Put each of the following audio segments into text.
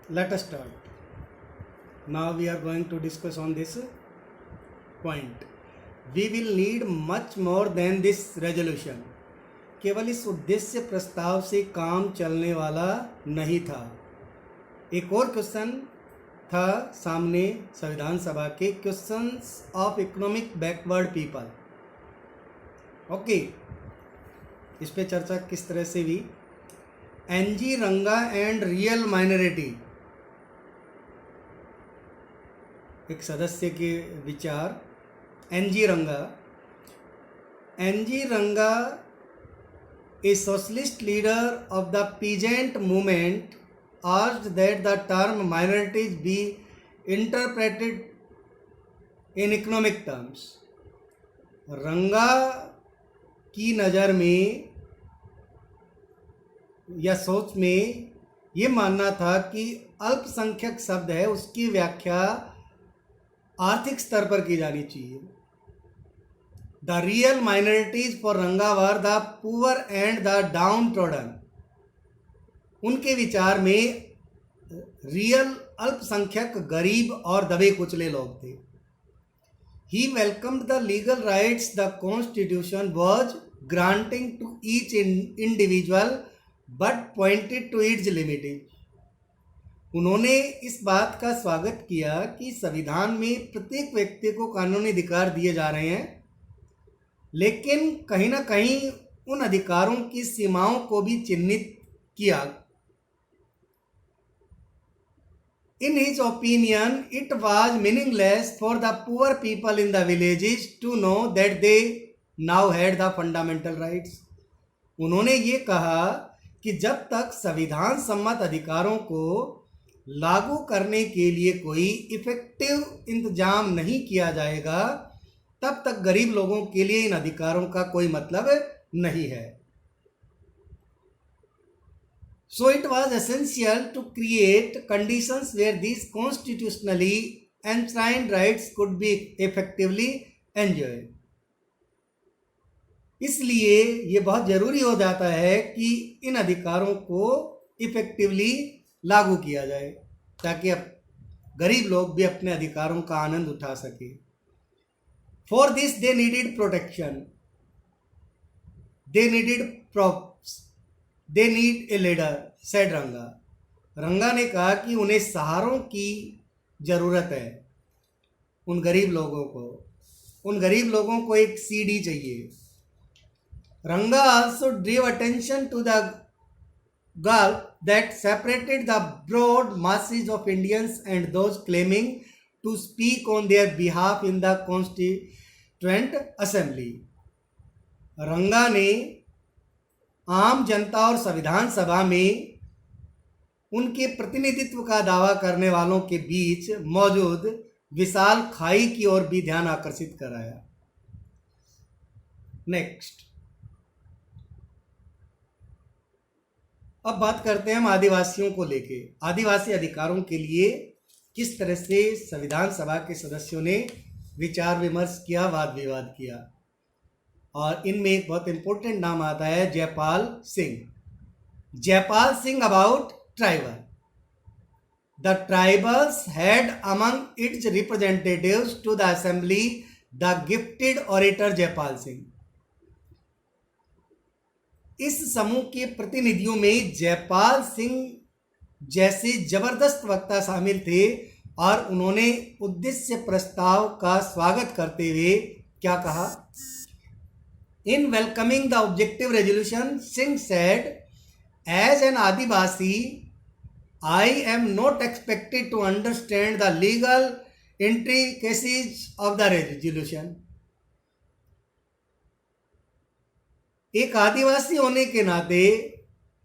Let us start. Now we are going to discuss on this point. We will need much more than this resolution. केवल इस उद्देश्य प्रस्ताव से काम चलने वाला नहीं था. एक और क्वेश्चन था सामने संविधान सभा के, questions of economic backward people. Okay, इस पे चर्चा किस तरह से हुई. एनजी रंगा एंड रियल माइनॉरिटी, एक सदस्य के विचार. एनजी रंगा a socialist leader of the peasant movement urged that the term minorities be interpreted in economic terms. रंगा की नज़र में या सोच में ये मानना था कि अल्पसंख्यक शब्द है, उसकी व्याख्या आर्थिक स्तर पर की जानी चाहिए. The real minorities for रंगा were the poor and the downtrodden. उनके विचार में रियल अल्पसंख्यक गरीब और दबे कुचले लोग थे. He welcomed the legal rights the constitution was granting to each individual but pointed to its limits. उन्होंने इस बात का स्वागत किया कि संविधान में प्रत्येक व्यक्ति को कानूनी अधिकार दिए जा रहे हैं, लेकिन कहीं ना कहीं उन अधिकारों की सीमाओं को भी चिन्हित किया. In his opinion, it was meaningless for the poor people in the villages to know that they now had the fundamental rights. उन्होंने ये कहा कि जब तक संविधान सम्मत अधिकारों को लागू करने के लिए कोई इफेक्टिव इंतजाम नहीं किया जाएगा, तब तक गरीब लोगों के लिए इन अधिकारों का कोई मतलब नहीं है. So it was essential to create conditions where these constitutionally enshrined rights could be effectively enjoyed. इसलिए ये बहुत ज़रूरी हो जाता है कि इन अधिकारों को इफेक्टिवली लागू किया जाए, ताकि अब गरीब लोग भी अपने अधिकारों का आनंद उठा सके. For this they needed protection, they needed props, they need a leader, said रंगा. रंगा ने कहा कि उन्हें सहारों की ज़रूरत है. उन गरीब लोगों को एक सीडी चाहिए. रंगा also drew attention to the gulf that separated the broad masses of Indians and those claiming to speak on their behalf in the Constituent Assembly. रंगा ने आम जनता और संविधान सभा में उनके प्रतिनिधित्व का दावा करने वालों के बीच मौजूद विशाल खाई की ओर भी ध्यान आकर्षित कराया. नेक्स्ट, अब बात करते हैं हम आदिवासियों को लेके. आदिवासी अधिकारों के लिए किस तरह से संविधान सभा के सदस्यों ने विचार विमर्श किया, वाद विवाद किया. और इनमें एक बहुत इंपॉर्टेंट नाम आता है Jaipal Singh about tribal. The tribals had among its representatives to the assembly the gifted orator Jaipal Singh. इस समूह के प्रतिनिधियों में जयपाल सिंह जैसे जबरदस्त वक्ता शामिल थे और उन्होंने उद्देश्य प्रस्ताव का स्वागत करते हुए क्या कहा. In welcoming the objective resolution, Singh said, as an adivasi I am not expected to understand the legal intricacies of the resolution. एक आदिवासी होने के नाते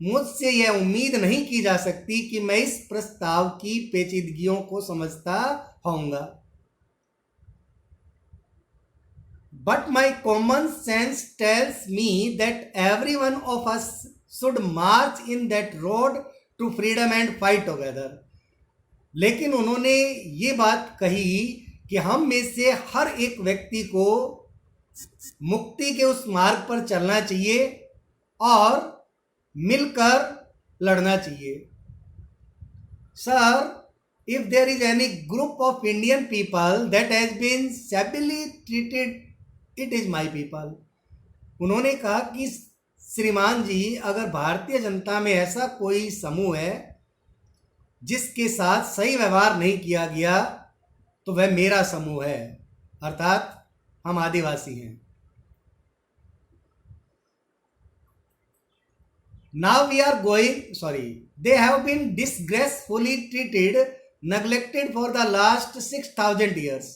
मुझसे यह उम्मीद नहीं की जा सकती कि मैं इस प्रस्ताव की पेचीदगियों को समझता होऊंगा. But my common sense tells me that every one of us should march in that road to freedom and fight together. लेकिन उन्होंने ये बात कही कि हम में से हर एक व्यक्ति को मुक्ति के उस मार्ग पर चलना चाहिए और मिलकर लड़ना चाहिए. Sir, if there is any group of Indian people that has been shabbily treated, it is my people. उन्होंने कहा कि श्रीमान जी, अगर भारतीय जनता में ऐसा कोई समूह है जिसके साथ सही व्यवहार नहीं किया गया तो वह मेरा समूह है, अर्थात हम आदिवासी हैं. Now we are going, they have been disgracefully treated, neglected for the last 6,000 years.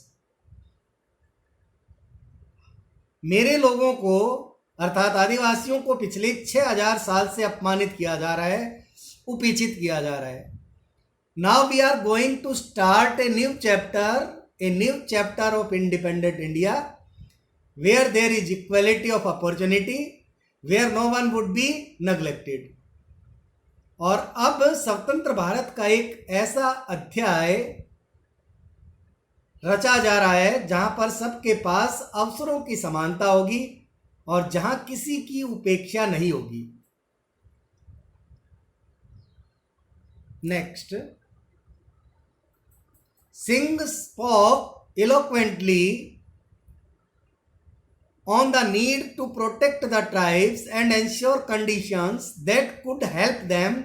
मेरे लोगों को अर्थात आदिवासियों को पिछले 6,000 साल से अपमानित किया जा रहा है, उपेक्षित किया जा रहा है. Now we are going to start a new chapter of independent India, where there is equality of opportunity, where no one would be neglected. और अब स्वतंत्र भारत का एक ऐसा अध्याय रचा जा रहा है जहां पर सबके पास अवसरों की समानता होगी और जहां किसी की उपेक्षा नहीं होगी. Next, Singh spoke eloquently on the need to protect the tribes and ensure conditions that could help them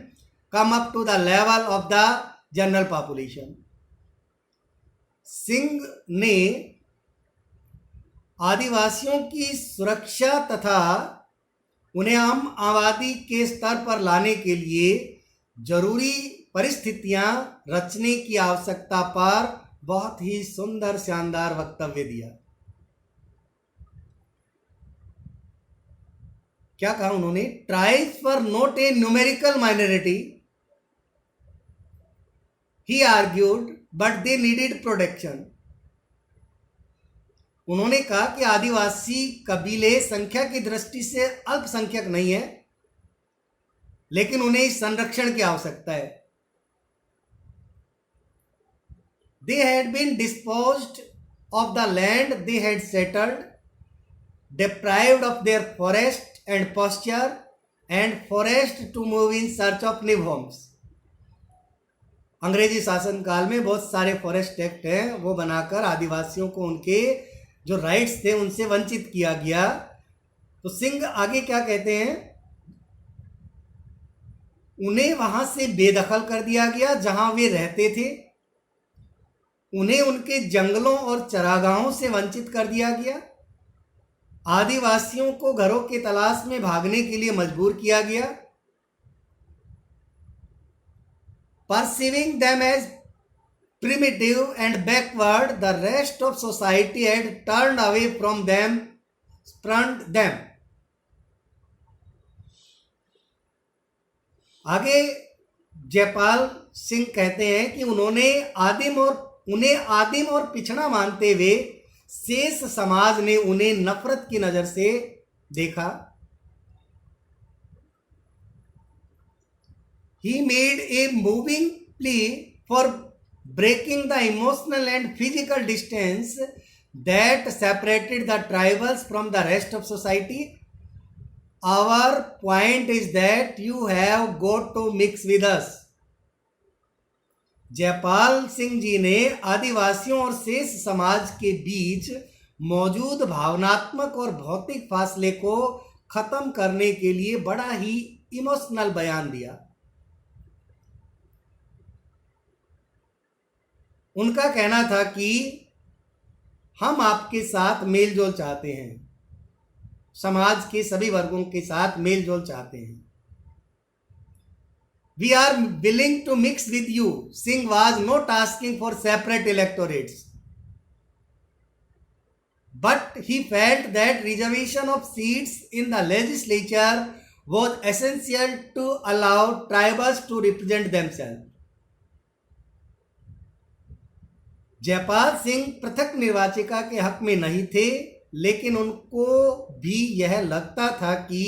come up to the level of the general population. Singh ने आदिवासियों की सुरक्षा तथा उन्हें आम आबादी के स्तर पर लाने के लिए जरूरी परिस्थितियां रचने की आवश्यकता पर बहुत ही सुंदर शानदार वक्तव्य दिया. क्या कहा उन्होंने? Tribes were not a numerical minority, he argued, but they needed protection. उन्होंने कहा कि आदिवासी कबीले संख्या की दृष्टि से अल्पसंख्यक नहीं है, लेकिन उन्हें इस संरक्षण की आवश्यकता है. They had been disposed of the land they had settled, deprived of their forest and pasture, and forced to move in search of new homes. अंग्रेजी शासन काल में बहुत सारे फॉरेस्ट एक्ट हैं, वो बनाकर आदिवासियों को उनके जो राइट्स थे उनसे वंचित किया गया. तो सिंह आगे क्या कहते हैं? उन्हें वहां से बेदखल कर दिया गया जहां वे रहते थे, उन्हें उनके जंगलों और चरागाहों से वंचित कर दिया गया, आदिवासियों को घरों के तलाश में भागने के लिए मजबूर किया गया. Perceiving them as primitive and backward, the rest of society had turned away from them, spurned them. आगे जयपाल सिंह कहते हैं कि उन्हें आदिम और पिछड़ा मानते हुए शेष समाज ने उन्हें नफरत की नजर से देखा. He made a moving plea for breaking the emotional and physical distance that separated the tribals from the rest of society. Our point is that you have got to mix with us. Jaipal Singh ji ने आदिवासियों और शेष समाज के बीच मौजूद भावनात्मक और भौतिक फासले को खत्म करने के लिए बड़ा ही इमोशनल बयान दिया. उनका कहना था कि हम आपके साथ मेलजोल चाहते हैं, समाज के सभी वर्गों के साथ मेलजोल चाहते हैं. We are willing to mix with you. Singh was not asking for separate electorates, but he felt that reservation of seats in the legislature was essential to allow tribals to represent themselves. Jaipal Singh पृथक निर्वाचिका के हक में नहीं थे, लेकिन उनको भी यह लगता था कि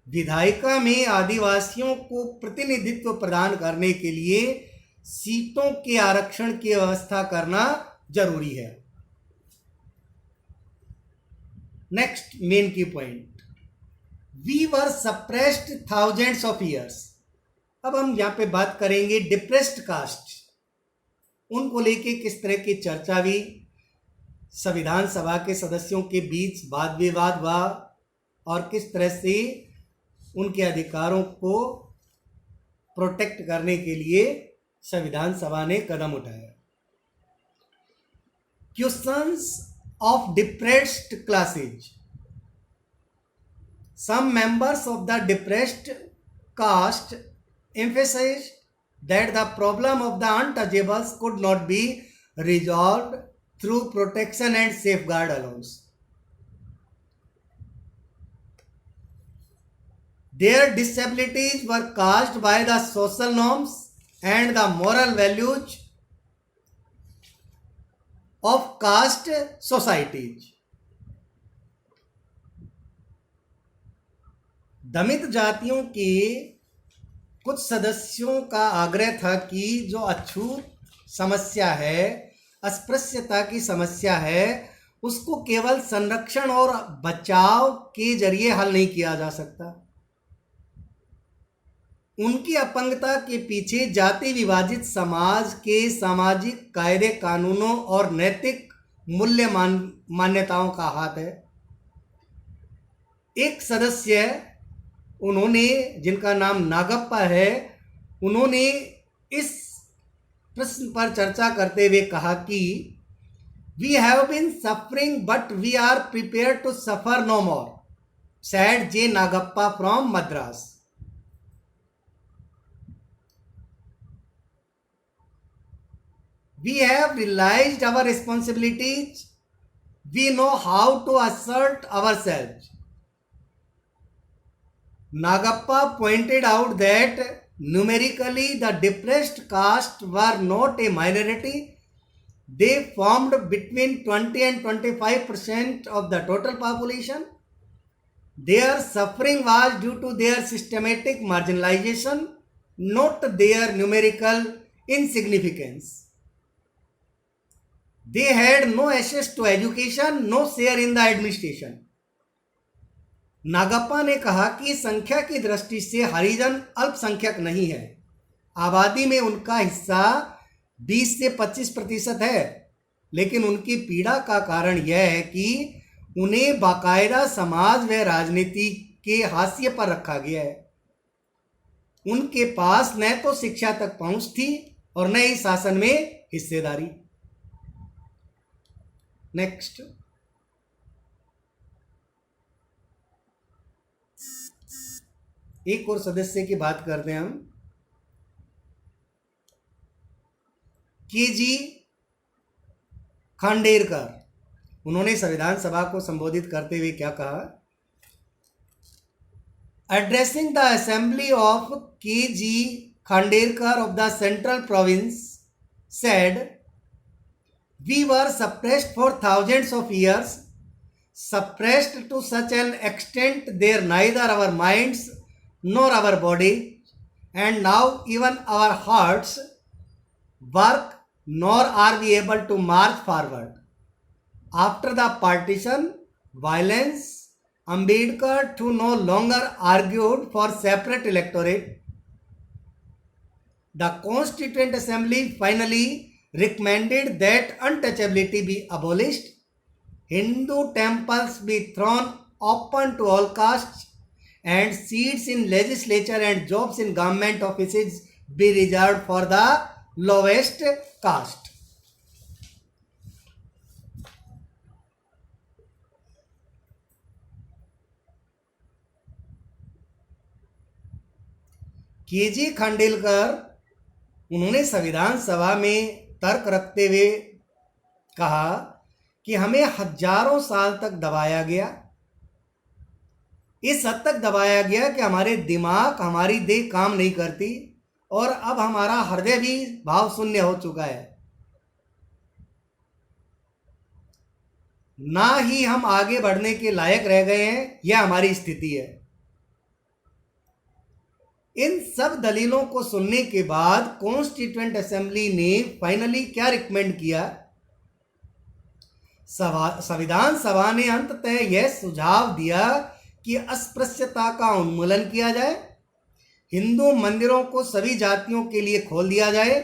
विधायिका में आदिवासियों को प्रतिनिधित्व प्रदान करने के लिए सीटों के आरक्षण की व्यवस्था करना जरूरी है. Next main key point, we were suppressed thousands of years. अब हम यहाँ पे बात करेंगे डिप्रेस्ड कास्ट, उनको लेके किस तरह की चर्चा हुई, संविधान सभा के सदस्यों के बीच वाद विवाद हुआ और किस तरह से उनके अधिकारों को प्रोटेक्ट करने के लिए संविधान सभा ने कदम उठाया। Questions of depressed classes. Some members of the depressed caste emphasized that the problem of the untouchables could not be resolved through protection and safeguard alone. Their disabilities were caused by the social norms and the moral values of caste societies. दमित जातियों के कुछ सदस्यों का आग्रह था कि जो अछूत समस्या है, अस्पृश्यता की समस्या है, उसको केवल संरक्षण और बचाव के जरिए हल नहीं किया जा सकता। उनकी अपंगता के पीछे जाति विभाजित समाज के सामाजिक कायदे कानूनों और नैतिक मूल्य मान्यताओं का हाथ है। एक सदस्य, उन्होंने, जिनका नाम नागप्पा है, उन्होंने इस प्रश्न पर चर्चा करते हुए कहा कि we have been suffering but we are prepare to suffer no more, said J Nagappa from Madras. We have realised our responsibilities, we know how to assert ourselves. Nagappa pointed out that numerically the depressed caste were not a minority. They formed between 20 and 25% of the total population. Their suffering was due to their systematic marginalization, not their numerical insignificance. They had no access to education, no share in the administration. Nagappa ने कहा कि संख्या की दृष्टि से हरिजन अल्पसंख्यक नहीं है। आबादी में उनका हिस्सा 20 से 25% है, लेकिन उनकी पीड़ा का कारण यह है कि उन्हें बाकायदा समाज व राजनीति के हाशिए पर रखा गया है। उनके पास न तो शिक्षा तक पहुंच थी और न ही शासन में हिस्सेदारी। नेक्स्ट, एक और सदस्य की बात करते हैं हम, के.जी. खांडेरकर। उन्होंने संविधान सभा को संबोधित करते हुए क्या कहा? Addressing the assembly of K G. Khandekar of the central province said, we were suppressed for thousands of years, suppressed to such an extent there neither our minds nor our body and now even our hearts work, nor are we able to march forward. After the partition, violence, Ambedkar too no longer argued for separate electorate. The Constituent Assembly finally recommended that untouchability be abolished, Hindu temples be thrown open to all castes, and seats in legislature and jobs in government offices be reserved for the lowest caste. K G. Khandekar, उन्होंने संविधान सभा में तर्क रखते हुए कहा कि हमें हजारों साल तक दबाया गया, इस हद तक दबाया गया कि हमारे दिमाग, हमारी देह काम नहीं करती और अब हमारा हृदय भी भाव शून्य हो चुका है। ना ही हम आगे बढ़ने के लायक रह गए हैं, यह हमारी स्थिति है। इन सब दलीलों को सुनने के बाद कॉन्स्टिट्यूएंट असेंबली ने फाइनली क्या रिकमेंड किया? संविधान सभा ने अंततः यह सुझाव दिया कि अस्पृश्यता का उन्मूलन किया जाए, हिंदू मंदिरों को सभी जातियों के लिए खोल दिया जाए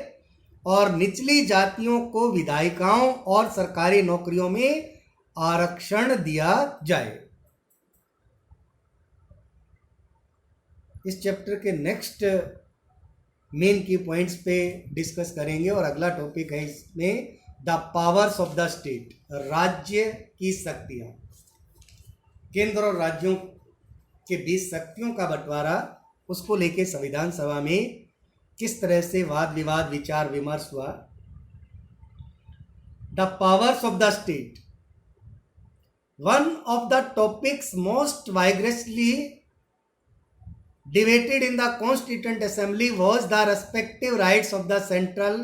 और निचली जातियों को विधायिकाओं और सरकारी नौकरियों में आरक्षण दिया जाए। इस चैप्टर के नेक्स्ट मेन की पॉइंट्स पे डिस्कस करेंगे और अगला टॉपिक है इसमें the powers of the state, राज्य की शक्तियां। केंद्र और राज्यों के बीच शक्तियों का बंटवारा, उसको लेके संविधान सभा में किस तरह से वाद विवाद विचार विमर्श हुआ। The powers of the state, one of the topics most vigorously debated in the Constituent Assembly was the respective rights of the central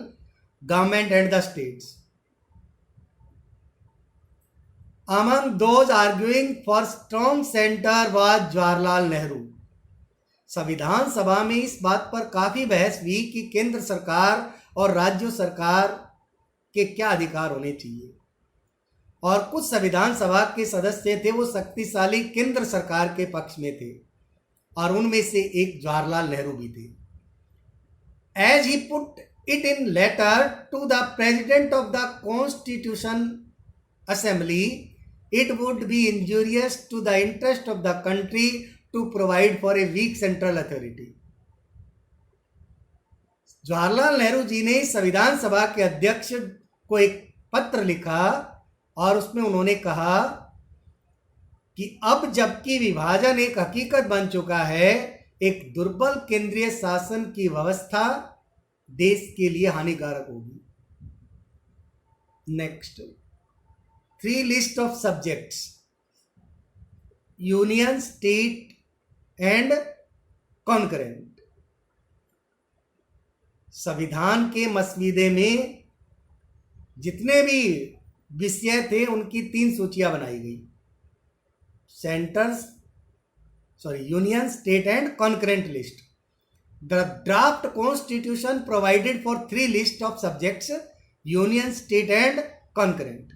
government and the states. Among those arguing for strong center was Jawaharlal Nehru. संविधान सभा में इस बात पर काफी बहस हुई कि केंद्र सरकार और राज्य सरकार के क्या अधिकार होने चाहिए, और कुछ संविधान सभा के सदस्य थे वो शक्तिशाली केंद्र सरकार के पक्ष में थे और उनमें से एक जवाहरलाल नेहरू भी थे। As he put it in letter to the president of the constitution assembly, it would be injurious to the interest of the country to provide for a weak central authority. Jawaharlal Nehru ji ने संविधान सभा के अध्यक्ष को एक पत्र लिखा और उसमें उन्होंने कहा कि अब जबकि विभाजन एक हकीकत बन चुका है, एक दुर्बल केंद्रीय शासन की व्यवस्था देश के लिए हानिकारक होगी। Next, 3 list of subjects, union, state and concurrent. संविधान के मसवीदे में जितने भी विषय थे उनकी 3 सूचियां बनाई गई, union, state and concurrent list. The draft constitution provided for 3 list of subjects, union, state and concurrent.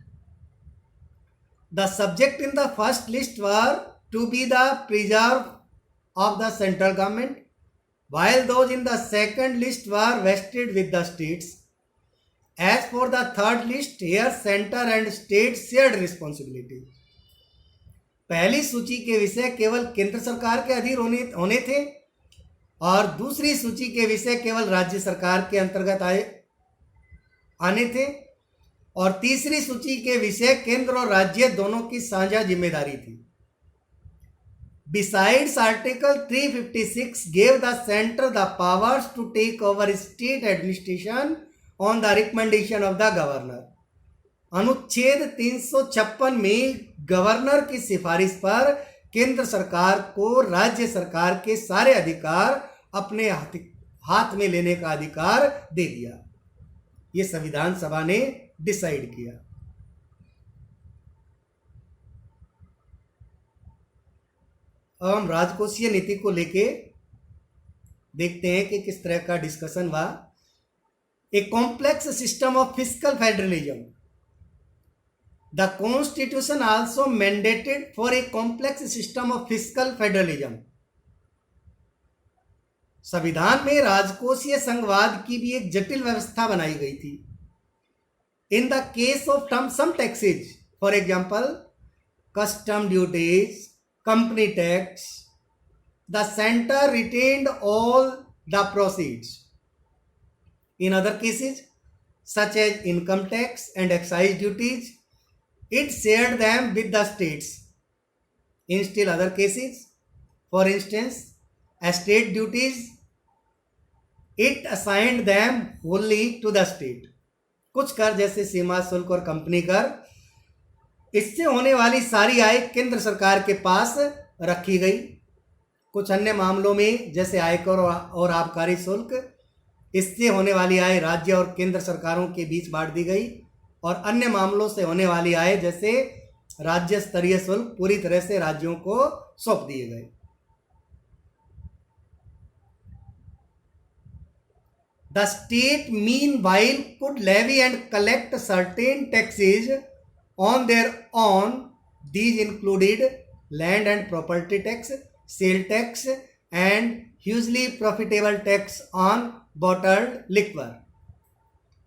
The subject in the first list were to be the preserve of the central government, while those in the second list were vested with the states. As for the third list, here center and state shared responsibility. पहली सूची के विषय केवल केंद्र सरकार के अधीन होने थे और दूसरी सूची के विषय केवल राज्य सरकार के अंतर्गत आने थे, और तीसरी सूची के विषय केंद्र और राज्य दोनों की साझा जिम्मेदारी थी। Besides, Article 356 gave the center the powers to take over state administration on the recommendation of the governor. अनुच्छेद 356 में गवर्नर की सिफारिश पर केंद्र सरकार को राज्य सरकार के सारे अधिकार अपने हाथ में लेने का अधिकार दे दिया। ये संविधान सभा ने डिसाइड किया। अब हम राजकोषीय नीति को लेके देखते हैं कि किस तरह का डिस्कशन हुआ। A complex system of fiscal federalism, the constitution also mandated for a complex system of fiscal federalism. संविधान में राजकोषीय संघवाद की भी एक जटिल व्यवस्था बनाई गई थी। In the case of some taxes, for example custom duties, company tax, the center retained all the proceeds. In other cases, such as income tax and excise duties, it shared them with the states. In still other cases, for instance, estate duties, it assigned them wholly to the state. कुछ कर जैसे सीमा शुल्क और company कर, इससे होने वाली सारी आय केंद्र सरकार के पास रखी गई। कुछ अन्य मामलों में जैसे आयकर और आबकारी शुल्क, इससे होने वाली आय राज्य और केंद्र सरकारों के बीच बांट दी गई, और अन्य मामलों से होने वाली आय जैसे राज्य स्तरीय शुल्क पूरी तरह से राज्यों को सौंप दिए गए। The state meanwhile could levy and collect certain taxes on their own. These included land and property tax, sale tax and hugely profitable tax on bottled liquor.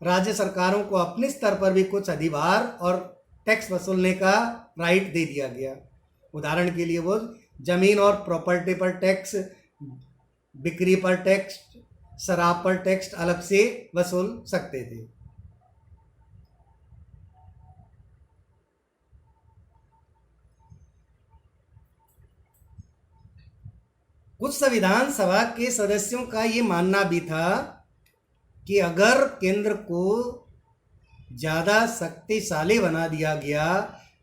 राज्य सरकारों को अपने स्तर पर भी कुछ अधिभार और टैक्स वसूलने का राइट दे दिया गया। उदाहरण के लिए वो जमीन और प्रॉपर्टी पर टैक्स, बिक्री पर टैक्स, शराब पर टैक्स अलग से वसूल सकते थे। कुछ संविधान सभा के सदस्यों का ये मानना भी था कि अगर केंद्र को ज़्यादा शक्तिशाली बना दिया गया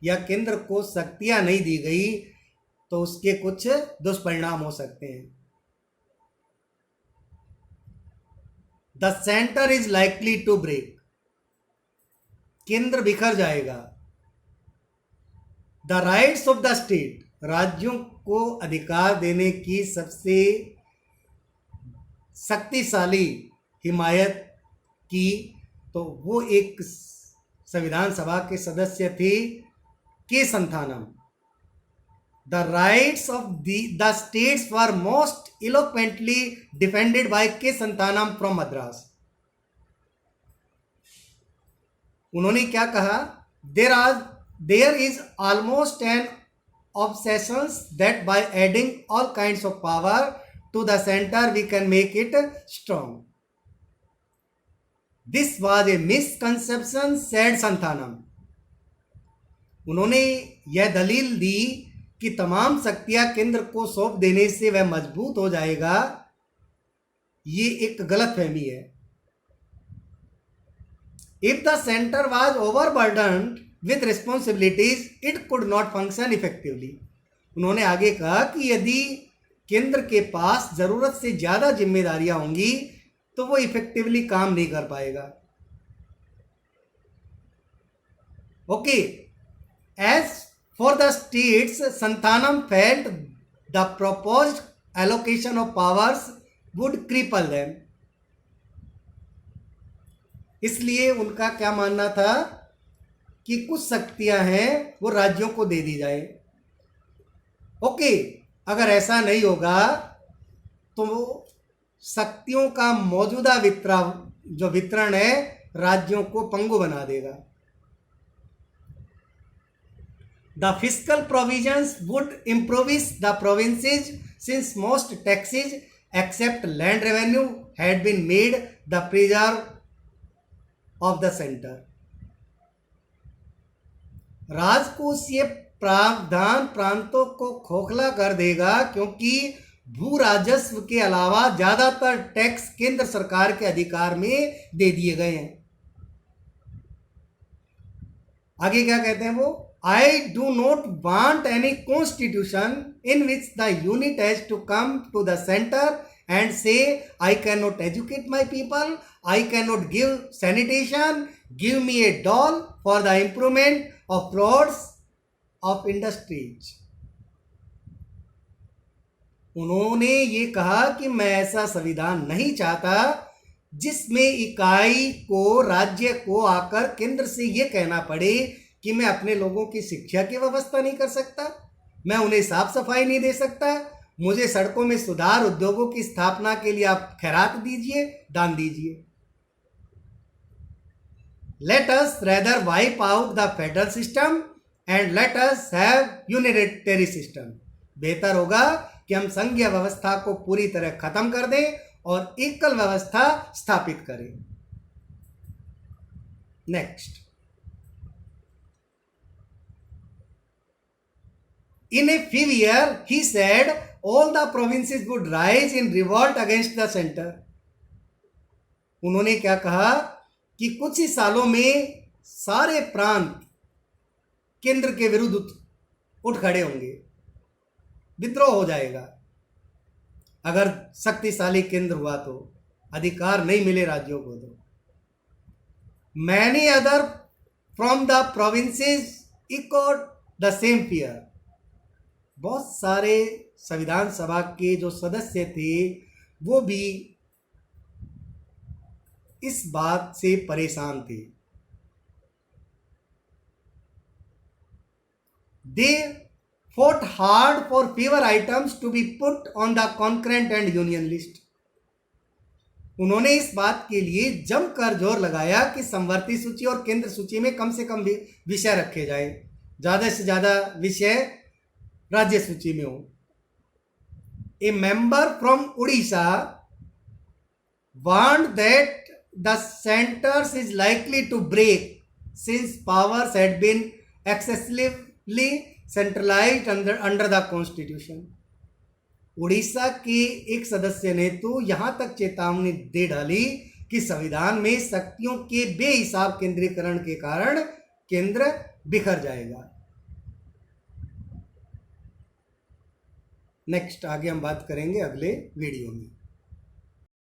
या केंद्र को शक्तियां नहीं दी गई तो उसके कुछ दुष्परिणाम हो सकते हैं। The centre is likely to break, केंद्र बिखर जाएगा। The rights of the state, राज्यों को अधिकार देने की सबसे शक्तिशाली हिमायत की, तो वो एक संविधान सभा के सदस्य थे K Santhanam. The rights of the states were most eloquently defended by K Santhanam from Madras. उन्होंने क्या कहा? There is almost an obsessions that by adding all kinds of power to the center we can make it strong. This was a misconception, said Santhanam. उन्होंने यह दलील दी कि तमाम शक्तियां केंद्र को सौंप देने से वह मजबूत हो जाएगा। ये एक गलतफहमी है। If the center was overburdened with responsibilities, it could not function effectively. उन्होंने आगे कहा कि यदि केंद्र के पास जरूरत से ज्यादा जिम्मेदारियां होंगी तो वो इफेक्टिवली काम नहीं कर पाएगा। Okay, as for the states, Santhanam felt the proposed allocation of powers would cripple them. इसलिए उनका क्या मानना था कि कुछ शक्तियां हैं वो राज्यों को दे दी जाए। ओके, अगर ऐसा नहीं होगा तो शक्तियों का मौजूदा वितरण है राज्यों को पंगु बना देगा। The fiscal provisions would impoverish the provinces since most taxes except land revenue had been made the preserve of the centre. राजकोषीय प्रावधान प्रांतों को खोखला कर देगा क्योंकि भू राजस्व के अलावा ज्यादातर टैक्स केंद्र सरकार के अधिकार में दे दिए गए हैं। आगे क्या कहते हैं वो? I do not want any constitution in which the unit has to come to the centre and say I can not educate my people, I can not give sanitation, give me a dole for the improvement of roads, of industries. उन्होंने ये कहा कि मैं ऐसा संविधान नहीं चाहता जिसमें इकाई को, राज्य को आकर केंद्र से ये कहना पड़े कि मैं अपने लोगों की शिक्षा की व्यवस्था नहीं कर सकता, मैं उन्हें साफ सफाई नहीं दे सकता, मुझे सड़कों में सुधार, उद्योगों की स्थापना के लिए आप खैरात दीजिए, दान दीजिए। Let us rather wipe out the federal system and let us have unitary system. बेहतर होगा कि हम संघीय व्यवस्था को पूरी तरह खत्म कर दें और एकल व्यवस्था स्थापित करें। Next, in a few years, he said, all the provinces would rise in revolt against the center. उन्होंने क्या कहा कि कुछ ही सालों में सारे प्रांत केंद्र के विरुद्ध उठ खड़े होंगे, विद्रोह हो जाएगा। अगर शक्तिशाली केंद्र हुआ तो, अधिकार नहीं मिले राज्यों को तो। Many other from the provinces echoed the same fear. बहुत सारे संविधान सभा के जो सदस्य थे वो भी इस बात से परेशान थे। दे fought hard for fewer items to be put on the concurrent and union list. उन्होंने इस बात के लिए जमकर जोर लगाया कि समवर्ती सूची और केंद्र सूची में कम से कम विषय रखे जाएं, ज्यादा से ज्यादा विषय राज्य सूची में हो. A member from Odisha warned that the centers is likely to break since powers had been excessively centralized under the constitution. Orissa के एक सदस्य ने तो यहां तक चेतावनी दे डाली कि संविधान में शक्तियों के बेहिसाब केंद्रीकरण के कारण केंद्र बिखर जाएगा. नेक्स्ट आगे हम बात करेंगे अगले वीडियो में.